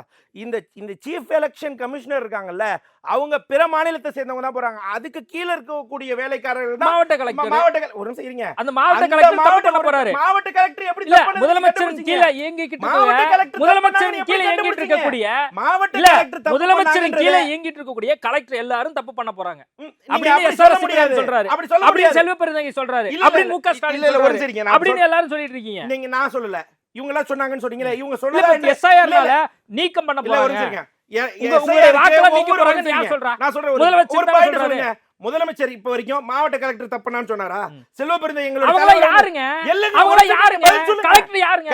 இந்த சீஃப் எலெக்ஷன் கமிஷனர் இருக்காங்கல்ல, அவங்க பிற மாநிலத்தை சேர்ந்தவங்க தான் போறாங்க. அதுக்கு கீழே இருக்கக்கூடிய வேலைக்காரர்கள் தான் மாவட்ட கலெக்டர். ஒரு நிமிஷம் இருங்க. அந்த மாவட்ட கலெக்டர் தப்பு பண்ண போறாரு. மாவட்ட கலெக்டர் எப்படி இல்ல முதலமைச்சரின் கீழே இயங்கிட்டு முதலமைச்சரின் கீழே இயங்கிட்டு இருக்கக்கூடிய மாவட்ட கலெக்டர் முதலமைச்சரின் கீழே இயங்கிட்டு இருக்கக்கூடிய கலெக்டர் எல்லாரும் தப்பு பண்ண போறாங்க அப்படின்னு எஸ்ஆர்எஸ் சொல்றாரு. அப்படி செல்வ பெருந்தகை சொல்றாரு. அப்படி முக ஸ்டாலின் சொல்றாரு. அப்படின்னு எல்லாரும் சொல்லிட்டு இருக்கீங்க. நீங்க நான் சொல்லல, இவங்க எல்லாம் சொன்னாங்கன்னு சொன்னீங்களே. இவங்க சொன்னதா எஸ்ஐஆர்னால நீக்கம் பண்ண போறாங்க. முதலமைச்சர் இப்ப வரைக்கும் மாவட்ட கலெக்டர் தப்புனான்னு சொன்னாரா? செல்வ பெருந்தகை எங்களோட யாருங்க? கலெக்டர் யாருங்க?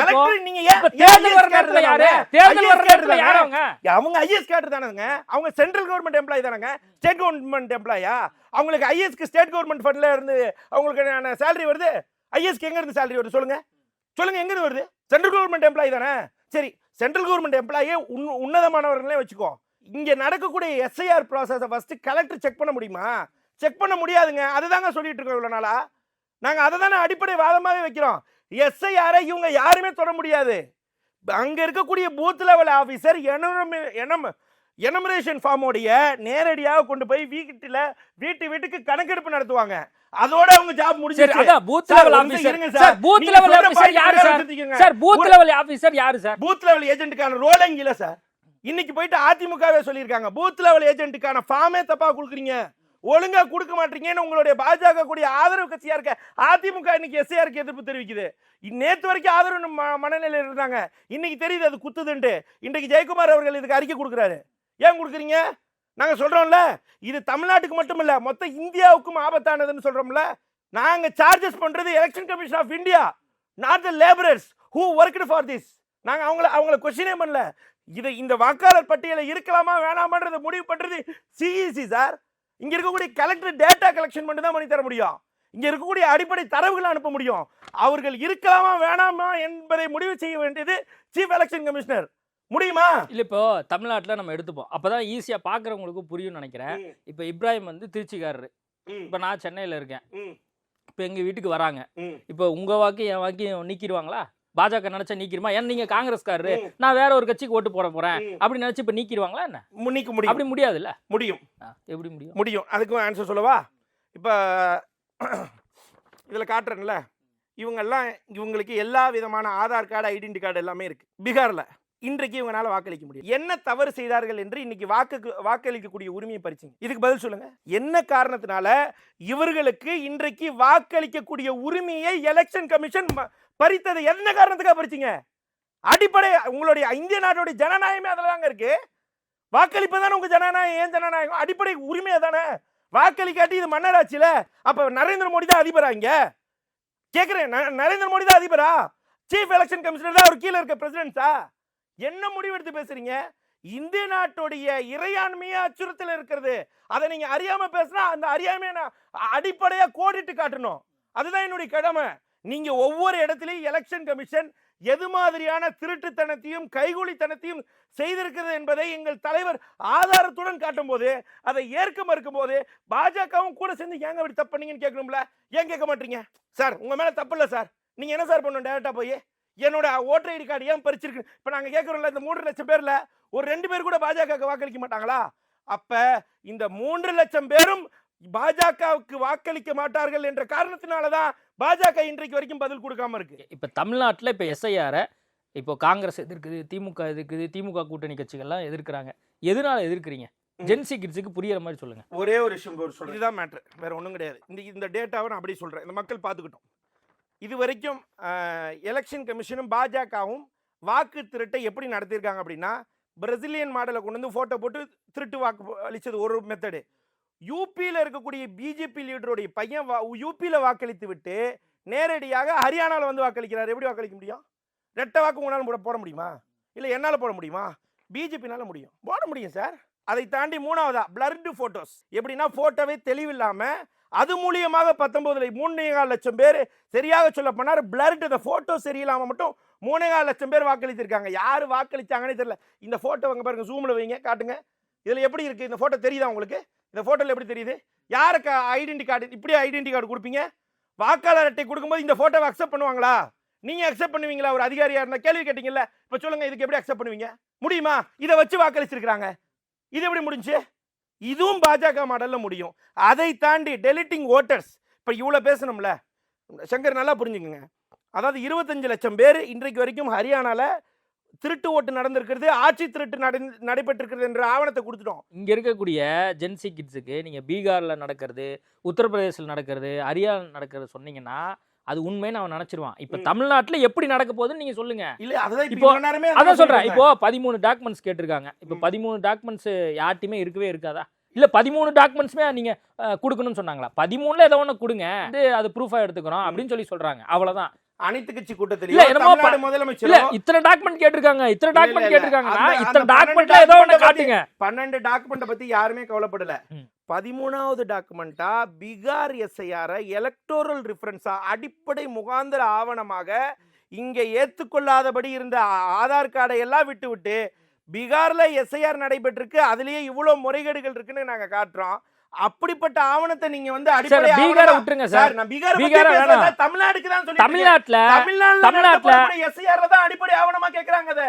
நீங்க தேர்தல் வர நேரத்துல யாரு? தேர்தல் வர நேரத்துல யாரு? அவங்க ஐஏஎஸ் கேடர் தானங்க. அவங்க சென்ட்ரல் கவர்மெண்ட் எம்ப்ளாயி தானங்க, ஸ்டேட் கவர்மெண்ட் எம்ப்ளாயா? அவங்களுக்கு ஐஏஎஸ்க்கு ஸ்டேட் கவர்மெண்ட் ஃபண்ட்ல இருந்து அவங்களுக்கு சேலரி வருது. ஐஏஎஸ்க்கு எங்க இருந்து சேலரி வருது சொல்லுங்க? சொல்லுங்க, எங்க இருந்து வருது? சென்ட்ரல் கவர்மெண்ட் எம்ப்ளாயி தானே. சரி, சென்ட்ரல் கவர்மெண்ட் எம்ப்ளாயே உன்னதமானவர்களே வச்சுக்கோ. இங்க நடக்கக்கூடிய எஸ்ஐஆர் ப்ராசஸை ஃபர்ஸ்ட் கலெக்டர் செக் பண்ண முடியுமா? செக் பண்ண முடியாதுங்க. அதுதாங்க சொல்லிட்டு இருக்கோம் இவ்வளவு நாளா. நாங்க அதை தானே அடிப்படை வாதமாவே வைக்கிறோம். எஸ்ஐஆரை இவங்க யாருமே தொட முடியாது. அங்க இருக்கக்கூடிய பூத் லெவல் ஆபீசர் எனுமரேஷன் ஃபார்மோடைய நேரடியாக கொண்டு போய் வீட்டுக்கு கணக்கெடுப்பு நடத்துவாங்க. அதோட அவங்க ஜாப் முடிஞ்சிருச்சு. அதான் booth level officer. Sir booth level officer யாரு sir? Sir booth level officer யாரு சார்? பூத் லெவல் ஏஜென்ட்கான ரோலிங் இல்ல சார். இன்னைக்கு போயிட்டு அதிமுகவே சொல்லியிருக்காங்க, பூத் லெவல் ஏஜென்ட்கான ஃபார்மே தப்பா கொடுக்குறீங்க, ஒழுங்கா கொடுக்க மாட்டீங்கன்னு உங்களுடைய பாஜக கூடிய ஆதரவு கட்சியா இருக்க அதிமுக இன்னைக்கு எஸ்ஐஆருக்கு எதிர்ப்பு தெரிவிக்குது. நேற்று வரைக்கும் ஆதரவு மனநிலையில் இருந்தாங்க, இன்னைக்கு தெரியுது அது குத்துதுன்ட்டு. இன்றைக்கு ஜெயக்குமார் அவர்கள் இதுக்கு அறிக்கை கொடுக்குறாரு. ஏன் கொடுக்குறீங்க? நாங்க சொல்றோம்ல, இது தமிழ்நாட்டுக்கு மட்டும் இல்ல மொத்த இந்தியாவுக்கும் ஆபத்தானதுன்னு சொல்றோம்ல. நாங்க சார்ஜஸ் பண்றது election commission of India, not the labourers who worked for this. நாங்க அவங்கள கொஸ்டினே பண்ணல. இந்த வாக்காளர் பட்டியலை இருக்கலாமா வேணாமான்றதை முடிவு பண்றது சிஇசி சார். இங்க இருக்கக்கூடிய கலெக்டர் டேட்டா கலெக்ஷன் மட்டும் தான் பண்ணி தர முடியும். இங்க இருக்கக்கூடிய அடிப்படை தரவுகளை அனுப்ப முடியும். அவர்கள் இருக்கலாமா வேணாமா என்பதை முடிவு செய்ய வேண்டியது சீஃப் எலெக்ஷன் கமிஷனர். முடியுமா? இல்ல இப்போ தமிழ்நாட்டுல நம்ம எடுத்துப்போம், அப்பதான் ஈஸியா பாக்குறவங்களுக்கு புரியும் நினைக்கிறேன். இப்ப இப்ராஹிம் வந்து திருச்சிக்காரரு, இப்ப நான் சென்னையில இருக்கேன். இப்ப எங்க வீட்டுக்கு வராங்க. இப்ப உங்க வாக்கு என் வாக்கு நீக்கிடுவாங்களா? பாஜக நினைச்சா நீக்கிடுமா? ஏன்னா நீங்க காங்கிரஸ்காரரு, நான் வேற ஒரு கட்சிக்கு ஓட்டு போட போறேன் அப்படின்னு நினைச்சு இப்ப நீக்கிடுவாங்களா என்ன? நீக்க முடியும். அப்படி முடியாது இல்ல? முடியும். எப்படி முடியும்? முடியும். அதுக்கும் ஆன்சர் சொல்லவா? இப்ப இதுல காட்டுறேன்ல, இவங்களுக்கு எல்லா விதமான ஆதார் கார்டு, ஐடென்டி கார்டு எல்லாமே இருக்கு. பீகார்ல இன்றைக்கு இவங்களால வாக்களிக்க முடியும். என்ன தவறு செய்தார்கள் என்று இன்னைக்கு வாக்களிக்கக்கூடிய உரிமையை பறிச்சிங்க. இதுக்கு பதில் சொல்லுங்க. என்ன காரணத்தினால இவர்களுக்கு இன்றைக்கு வாக்களிக்கக்கூடிய உரிமையை எலெக்ஷன் கமிஷன் பறித்தது? என்ன காரணத்துக்காக பறிச்சிங்க? அடிப்படை உங்களுடைய இந்திய நாட்டுடைய ஜனநாயகமே அதுல தாங்க இருக்கு. வாக்களிப்பு தானே உங்க ஜனநாயகம். ஏன் ஜனநாயகம்? அடிப்படை உரிமையை தானே. வாக்களிக்காட்டி இது மன்னராட்சியில. அப்ப நரேந்திர மோடி தான் அதிபரா? இங்க கேக்குறேன், நரேந்திர மோடி தான் அதிபரா? சீஃப் எலெக்ஷன் கமிஷனர் தான் அவர் கீழே இருக்க பிரசிடென்ட்ஸா? என்ன முடிவெடுத்து பேசுறீங்க? இந்திய நாட்டுடைய இறையாண்மையை அச்சுறுத்தல் இருக்கிறது. அதை நீங்க அறியாம பேசினா அந்த அறியாமையை அடிப்படையா கோடிட்டு காட்டணும். அதுதான் என்னுடைய கடமை. நீங்க ஒவ்வொரு இடத்திலையும் எலெக்ஷன் கமிஷன் எது மாதிரியான திருட்டுத்தனத்தையும் கைகூலித்தனத்தையும் செய்திருக்கிறது என்பதை எங்கள் தலைவர் ஆதாரத்துடன் காட்டும் போது, அதை ஏற்க மறுக்கும் போது பாஜகவும் கூட சேர்ந்து ஏங்க அப்படி தப்பு பண்ணீங்கன்னு கேட்கணும்ல. ஏன் கேட்க மாட்டீங்க? சார் உங்க மேல தப்பு இல்லை சார், நீங்க என்ன சார் பண்ணணும்? டேரக்டா போய் என்னோட ஓட்டர் ஐடி கார்டு ஏன் பறிச்சிருக்கு? இப்ப நாங்க கேட்கறோம்ல, இந்த 3 லட்சம் பேர்ல ஒரு 2 பேர் கூட பாஜக வாக்களிக்க மாட்டாங்களா? அப்ப இந்த 3 லட்சம் பேரும் பாஜகவுக்கு வாக்களிக்க மாட்டார்கள் என்ற காரணத்தினாலதான் பாஜக இன்றைக்கு வரைக்கும் பதில் கொடுக்காம இருக்கு. இப்ப தமிழ்நாட்டுல இப்ப எஸ்ஐஆரை இப்போ காங்கிரஸ் எதிர்க்குது, திமுக எதிர்க்குது, திமுக கூட்டணி கட்சிகள்லாம் எதிர்க்கிறாங்க. எதனால எதிர்க்கிறீங்க? ஜென்சி கிட்ஸுக்கு புரியுற மாதிரி சொல்லுங்க. ஒரே ஒரு விஷயம் சொல்றேன், இதுதான் மேட்ரு, வேற ஒன்றும் கிடையாது. இந்த டேட்டாவை நான் அப்படி சொல்றேன், இந்த மக்கள் பார்த்துக்கிட்டோம். இது வரைக்கும் எலெக்ஷன் கமிஷனும் பாஜகவும் வாக்கு திருட்டை எப்படி நடத்தியிருக்காங்க அப்படின்னா, பிரசிலியன் மாடலை கொண்டு வந்து போட்டோ போட்டு திருட்டு வாக்கு அளிச்சது ஒரு மெத்தடு. யூபியில் இருக்கக்கூடிய பிஜேபி லீடருடைய பையன் யூபியில் வாக்களித்து விட்டு நேரடியாக ஹரியானாவில் வந்து வாக்களிக்கிறார். எப்படி வாக்களிக்க முடியும்? ரெட்டை வாக்கு உங்களால் போட முடியுமா? இல்லை என்னால் போட முடியுமா? பிஜேபினால முடியும், போட முடியும் சார். அதை தாண்டி மூணாவதா பிளர்டு போட்டோஸ். எப்படின்னா போட்டோவே தெளிவில்லாமல் அது மூலியமாக 19 3.4 லட்சம் பேர், சரியாக சொல்ல போனார் பிளர்டு, இந்த போட்டோ சரியில்லாமல் மட்டும் 3.4 லட்சம் பேர் வாக்களித்திருக்காங்க. யார் வாக்களிச்சாங்கன்னே தெரியல. இந்த போட்டோ அங்கே பாருங்க, ஜூமில் வைங்க, காட்டுங்க. இதில் எப்படி இருக்கு இந்த போட்டோ? தெரியுதா உங்களுக்கு? இந்த போட்டோல எப்படி தெரியுது? யாருக்கு ஐடென்டி கார்டு? இப்படி ஐடென்டி கார்டு கொடுப்பீங்க? வாக்காளர் அட்டை கொடுக்கும்போது இந்த போட்டோவை அக்செப்ட் பண்ணுவாங்களா? நீங்க அக்செப்ட் பண்ணுவீங்களா? ஒரு அதிகாரியா இருந்தா கேள்வி கேட்டீங்கல்ல, இப்ப சொல்லுங்க, இதுக்கு எப்படி அக்செப்ட் பண்ணுவீங்க? முடியுமா? இதை வச்சு வாக்களிச்சிருக்காங்க, இது எப்படி முடிஞ்சு? இதுவும் பாஜக மாடல்ல முடியும். அதை தாண்டி டெலிட்டிங் ஓட்டர்ஸ். இப்ப இவ்வளவு பேசணும்ல சங்கர், நல்லா புரிஞ்சுக்கங்க. அதாவது 25 லட்சம் பேர் இன்றைக்கு வரைக்கும் ஹரியானால திருட்டு ஓட்டு நடந்திருக்கிறது, ஆட்சி திருட்டு நடைபெற்றிருக்கிறது என்ற ஆவணத்தை கொடுத்துட்டோம். இங்க இருக்கக்கூடிய ஜென்சி கிட்ஸுக்கு நீங்க பீகார்ல நடக்கிறது, உத்தரப்பிரதேசத்தில் நடக்கிறது, ஹரியானா நடக்கிறது சொன்னீங்கன்னா அது உண்மைன்னு அவன் நினைச்சிருவான். இப்ப தமிழ்நாட்டுல எப்படி நடக்க போகுதுன்னு நீங்க சொல்லுங்க. இல்ல அதுதான் இப்போ அதான் சொல்றேன். இப்போ 13 டாக்குமெண்ட்ஸ் கேட்டிருக்காங்க. இப்போ 13 டாக்குமெண்ட்ஸ் யார்ட்டையுமே இருக்கவே இருக்காதா? இல்ல 13 டாக்குமெண்ட்ஸ்மே நீங்க கொடுக்கணும்னு சொன்னாங்களா? 13ல ஏதோ ஒன்று கொடுங்க, அது ப்ரூஃபா எடுத்துக்கிறோம் அப்படின்னு சொல்லி சொல்றாங்க. அவ்வளவுதான். அனைத்து கட்சி கூட்டத்தில் முதலமைச்சர் இத்தனை டாக்குமெண்ட் கேட்டிருக்காங்க, இத்தனை டாக்குமெண்ட் கேட்டிருக்காங்க, இத்தனை டாக்குமெண்ட்ல ஏதோ ஒன்று காட்டுங்க. 12 டாக்குமெண்ட் பத்தி யாருமே கவலைப்படல. 13வது டாக்குமெண்டா பீகார் எஸ்ஐஆர் எலக்டோரல் ரெஃபரன்ஸா அடிப்படை முகாந்திர ஆவணமாக இங்க ஏத்துக்கொள்ளாதபடி இருந்த ஆதார் கார்டை எல்லாம் விட்டு பீகார்ல எஸ்ஐஆர் நடைபெற்றிருக்கு, அதுலயே இவ்வளவு முறைகேடுகள் இருக்குன்னு நாங்க காட்டுறோம். அப்படிப்பட்ட ஆவணத்தை நீங்க வந்து அடிப்படை பீகாரை விட்டுருங்க சார். நான் பீகார் வேணாம், தமிழ்நாட்டுக்கு தான் சொல்லி தமிழ்நாட்டுல எஸ்ஐஆர்ல தான் அடிப்படை ஆவணமா கேக்குறாங்க. அத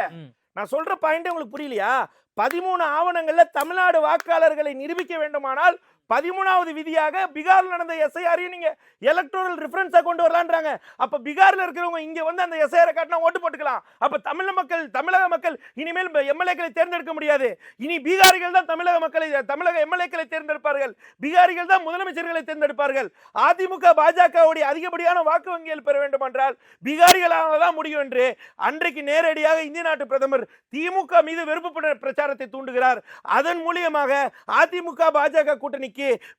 நான் சொல்ற பாயிண்ட் உங்களுக்கு புரியலையா? 13 ஆவணங்கள்ல தமிழ்நாடு வாக்காளர்களை நிரூபிக்க வேண்டுமானால் 13வது விதியாக பீகார்ல நடந்த எஸ்ஐஆரையும் நீங்க எலக்டோரல் ரெஃபரன்ஸா கொண்டு வரலான்றாங்க. அப்ப பீகார்ல இருக்கிறவங்க இங்க வந்து அந்த எஸ்ஐஆரை காட்டினா ஓட்டு போட்டுக்கலாம். அப்ப தமிழக மக்கள் இனிமேல் எம்எல்ஏக்களை தேர்ந்தெடுக்க முடியாது. இனி பீகாரிகள் தான் தமிழக எம்எல்ஏக்களை தேர்ந்தெடுப்பார்கள், பீகாரிகள் தான் முதலமைச்சர்களை தேர்ந்தெடுப்பார்கள். அதிமுக பாஜகவுடைய அதிகப்படியான வாக்கு வங்கிகள் பெற வேண்டும் என்றால் பீகாரிகளால தான் முடியும் என்று அன்றைக்கு நேரடியாக இந்திய நாட்டு பிரதமர் திமுக மீது வெறுப்பு பிரச்சாரத்தை தூண்டுகிறார். அதன் மூலியமாக அதிமுக பாஜக கூட்டணி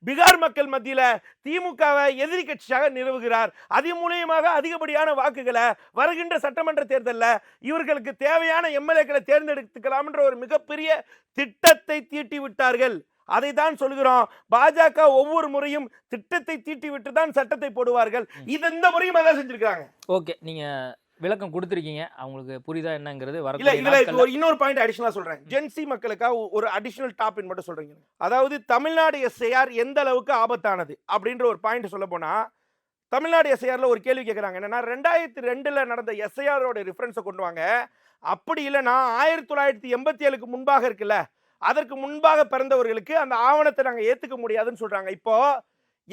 பீகார் மக்கள் மத்தியில திமுகவை எதிரி கட்சியாக நிறுவுகிறார். அதன் மூலமாக அதிகப்படியான வாக்குகளை வருகின்ற சட்டமன்ற தேர்தலில் இவர்களுக்கு தேவையான எம்எல்ஏக்களை தேர்ந்தெடுத்துக்கலாம் என்ற ஒரு மிகப்பெரிய திட்டத்தை தீட்டி விட்டார்கள். அதை தான் சொல்கிறோம். பாஜக ஒவ்வொரு முறையும் திட்டத்தை தீட்டி விட்டு தான் சட்டத்தை போடுவார்கள். இது இந்த முறையும் அதான் செஞ்சிருக்காங்க. ஓகே, நீங்க விளக்கம் கொடுத்திருக்கீங்க, அவங்களுக்கு புரியுதா என்னங்கிறது இன்னொரு பாயிண்ட் அடிஷனலா சொல்றேன். ஜென்சி மக்களுக்காக ஒரு அடிஷனல் டாபிக் மட்டும் சொல்றீங்க. அதாவது தமிழ்நாடு எஸ்ஐஆர் எந்த அளவுக்கு ஆபத்தானது அப்படின்ற ஒரு பாயிண்ட் சொல்ல போனா, தமிழ்நாடு எஸ்ஐஆர்ல ஒரு கேள்வி கேட்கறாங்க. என்னன்னா 2002ல நடந்த எஸ்ஐஆரோட ரெஃபரன்ஸை கொண்டு வாங்க, அப்படி இல்லைன்னா 1987க்கு முன்பாக இருக்குல்ல, அதற்கு முன்பாக பிறந்தவர்களுக்கு அந்த ஆவணத்தை நாங்க ஏத்துக்க முடியாதுன்னு சொல்றாங்க. இப்போ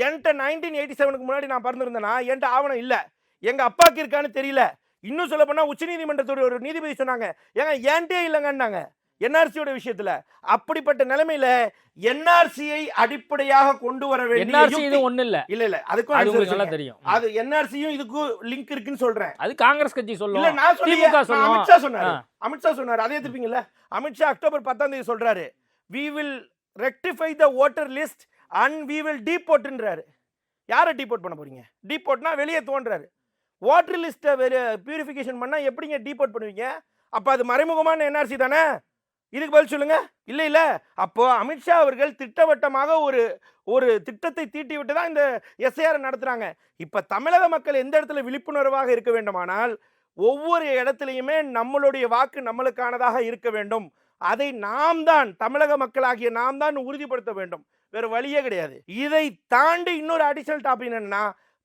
என்கிட்ட 1987க்கு முன்னாடி நான் பிறந்திருந்தேன்னா என்கிட்ட ஆவணம் இல்ல, எங்க அப்பாக்கு இருக்கான்னு தெரியல. இன்னும் சொல்ல போனா உச்சநீதிமன்றத்தோட ஒரு நீதிபதி சொன்னாங்க, ஏங்க ஏன்டே இல்லைங்கன்னாங்க என்ஆர்சியோட விஷயத்துல. அப்படிப்பட்ட நிலைமையில என்ஆர்சியை அடிப்படையாக கொண்டு வர வேண்டிய ஒண்ணு இல்ல இல்ல அதுக்கும் நல்லா தெரியும். அது என்ஆர்சியும் இதுக்கும் லிங்க் இருக்குன்னு சொல்றேன். அது காங்கிரஸ் கட்சி சொல்லும், இல்ல நான் சொல்லுங்க. அமித்ஷா சொன்னாரு, அதே திருப்பீங்கல்ல. அமித்ஷா அக்டோபர் 10ஆம் தேதி சொல்றாரு, we will rectify the voter list and we will டீபோர்ட்ன்றாரு. யாரை டீபோர்ட் பண்ண போறீங்க? டீபோர்ட்னா வெளியே தோன்றாரு. வாட்டர் லிஸ்ட்டை பியூரிஃபிகேஷன் பண்ணால் எப்படிங்க டீபோர்ட் பண்ணுவீங்க? அப்போ அது மறைமுகமான என்ஆர்சி தானே? இதுக்கு பதில் சொல்லுங்க. இல்லை அப்போ அமித்ஷா அவர்கள் திட்டவட்டமாக ஒரு திட்டத்தை தீட்டி விட்டு தான் இந்த எஸ்ஐஆர் நடத்துறாங்க. இப்போ தமிழக மக்கள் எந்த இடத்துல விழிப்புணர்வாக இருக்க வேண்டுமானால் ஒவ்வொரு இடத்துலையுமே நம்மளுடைய வாக்கு நம்மளுக்கானதாக இருக்க வேண்டும். அதை நாம் தான், தமிழக மக்களாகிய நாம் தான் உறுதிப்படுத்த வேண்டும். வேற வழியே கிடையாது. இதை தாண்டி இன்னொரு அடிஷனல் டாபிக் என்னன்னா,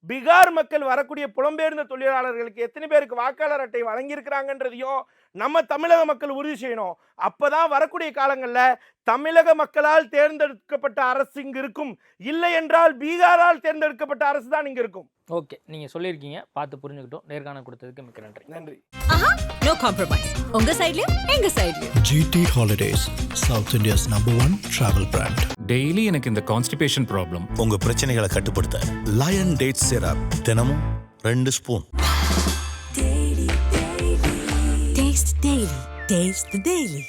பீகார் மக்கள் வரக்கூடிய புலம்பெயர்ந்த தொழிலாளர்களுக்கு எத்தனை பேருக்கு வாக்காளர் அட்டை வழங்கியிருக்கிறாங்கன்றதையும் நம்ம தமிழக மக்கள் உறுதி செய்யணும். அப்பதான் வரக்கூடிய காலங்களில் தமிழக மக்களால் தேர்ந்தெடுக்கப்பட்ட அரசு இங்கு இருக்கும். இல்லை என்றால் பீகாரால் தேர்ந்தெடுக்கப்பட்ட அரசு தான் இங்க இருக்கும். ஓகே, நீங்கள் சொல்லியிருக்கீங்க, பார்த்து புரிஞ்சுக்கிட்டோம். நேர்காணல் கொடுத்ததுக்கு மிக்க நன்றி. நன்றி. No compromise. உங்க சைடுலயும் எங்க சைடுலயும். GT Holidays, South India's #1 travel brand. Daily எனக்கு இந்த கான்ஸ்டிபேஷன் ப்ராப்ளம். உங்க பிரச்சனைகளை கட்டுப்படுத்த லயன் டேட் சிரப் தினமும் 2 spoon. Taste the Daily. Taste the Daily.